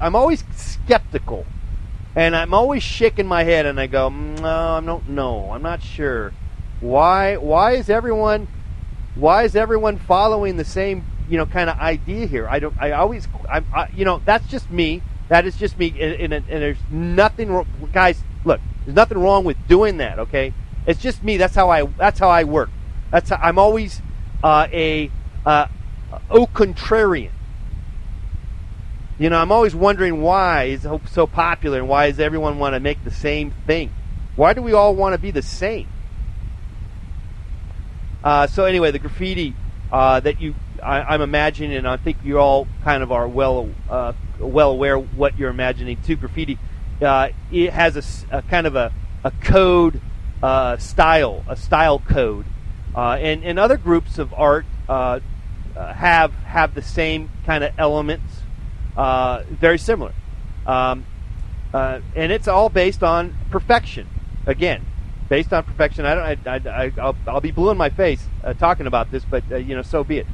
I'm always skeptical, and I'm always shaking my head, and I go, no, I don't know. I'm not sure. Why is everyone following the same kind of idea here? That's just me. That is just me, and there's nothing wrong. Guys, look, there's nothing wrong with doing that. Okay, it's just me. That's how I work. I'm always au contrarian. I'm always wondering why is Hope so popular, and why does everyone want to make the same thing? Why do we all want to be the same? So anyway, the graffiti that I'm imagining, and I think you all kind of are well aware what you're imagining too. Graffiti, it has a kind of a code style, a style code, and other groups of art have the same kind of elements. Very similar, and it's all based on perfection. Again, based on perfection. I'll be blue in my face talking about this, but so be it.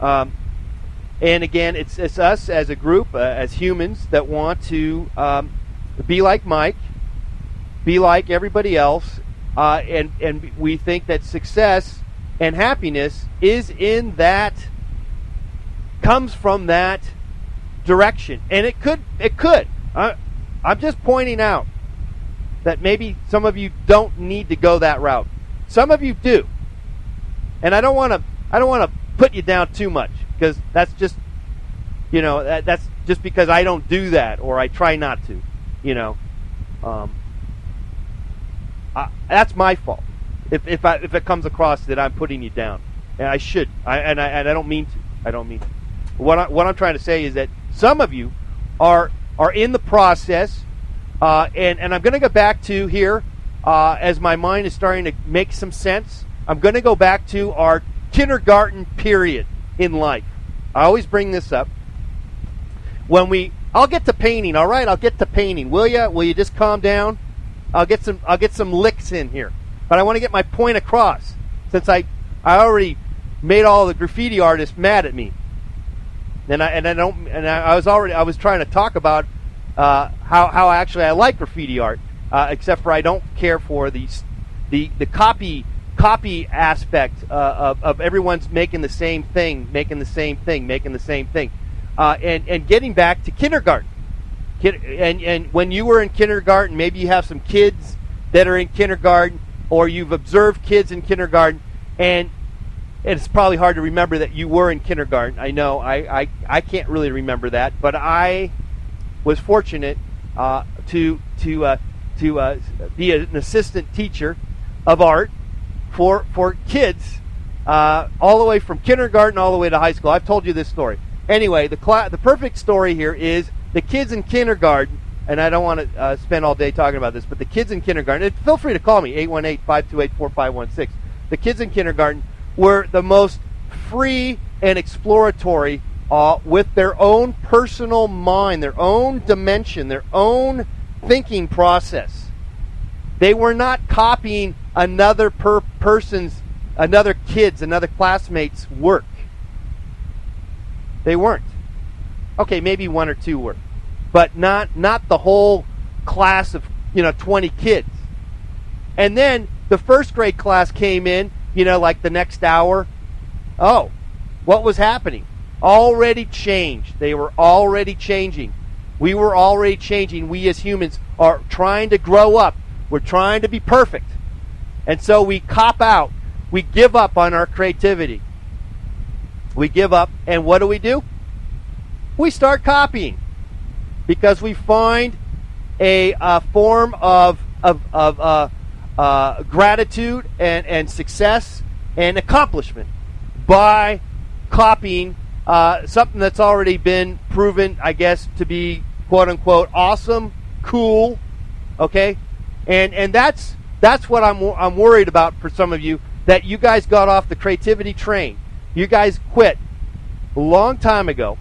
And again, it's us as a group, as humans, that want to be like Mike, be like everybody else, and we think that success and happiness comes from that direction, and it could. I'm just pointing out that maybe some of you don't need to go that route. Some of you do, and I don't want to put you down too much, because that's just that's just because I don't do that, or I try not to. That's my fault if it comes across that I'm putting you down, and I should. I don't mean to. I don't mean to. What I'm trying to say is that some of you are in the process, and I'm going to go back to here as my mind is starting to make some sense. I'm going to go back to our kindergarten period in life. I always bring this up. I'll get to painting. All right, I'll get to painting. Will you just calm down? I'll get some licks in here, but I want to get my point across, since I already made all the graffiti artists mad at me. I was trying to talk about how actually I like graffiti art, except for I don't care for the copy aspect of everyone's making the same thing, and getting back to kindergarten. And when you were in kindergarten, maybe you have some kids that are in kindergarten, or you've observed kids in kindergarten, and it's probably hard to remember that you were in kindergarten. I know I can't really remember that, but I was fortunate to be an assistant teacher of art for kids all the way from kindergarten all the way to high school. I've told you this story. Anyway, the perfect story here is the kids in kindergarten, and I don't want to spend all day talking about this, but the kids in kindergarten, and feel free to call me, 818-528-4516. The kids in kindergarten were the most free and exploratory with their own personal mind, their own dimension, their own thinking process. They were not copying another another classmate's work. They weren't. Okay, maybe one or two were, but not the whole class of 20 kids. And then the first grade class came in, like the next hour. Oh, what was happening? Already changed. They were already changing. We were already changing. We as humans are trying to grow up. We're trying to be perfect. And so we cop out. We give up on our creativity. We give up, and what do? We start copying, because we find a form of gratitude and success and accomplishment by copying something that's already been proven, I guess, to be quote unquote awesome, cool, okay, and that's what I'm worried about for some of you, that you guys got off the creativity train. You guys quit a long time ago,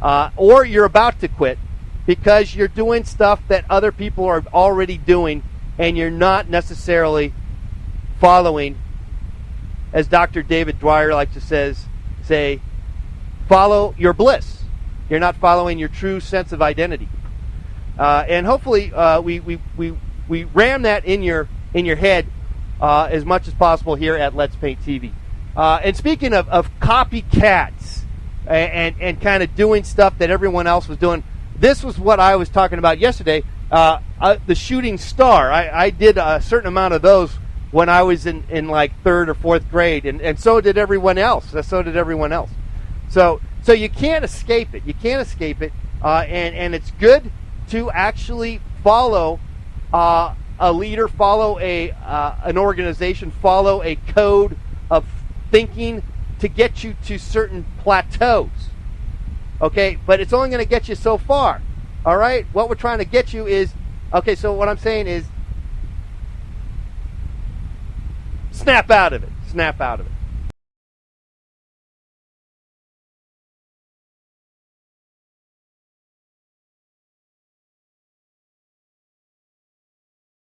or you're about to quit because you're doing stuff that other people are already doing, and you're not necessarily following, as Dr. David Dwyer likes to say, follow your bliss. You're not following your true sense of identity. And hopefully we ram that in your head as much as possible here at Let's Paint TV. And speaking of copycats and kind of doing stuff that everyone else was doing, this was what I was talking about yesterday. The shooting star. I did a certain amount of those when I was in like third or fourth grade, and so did everyone else. So you can't escape it. You can't escape it. And it's good to actually follow a leader, follow an organization, follow a code of thinking to get you to certain plateaus. Okay, but it's only going to get you so far. All right, what we're trying to get you is, okay, so what I'm saying is snap out of it. Snap out of it.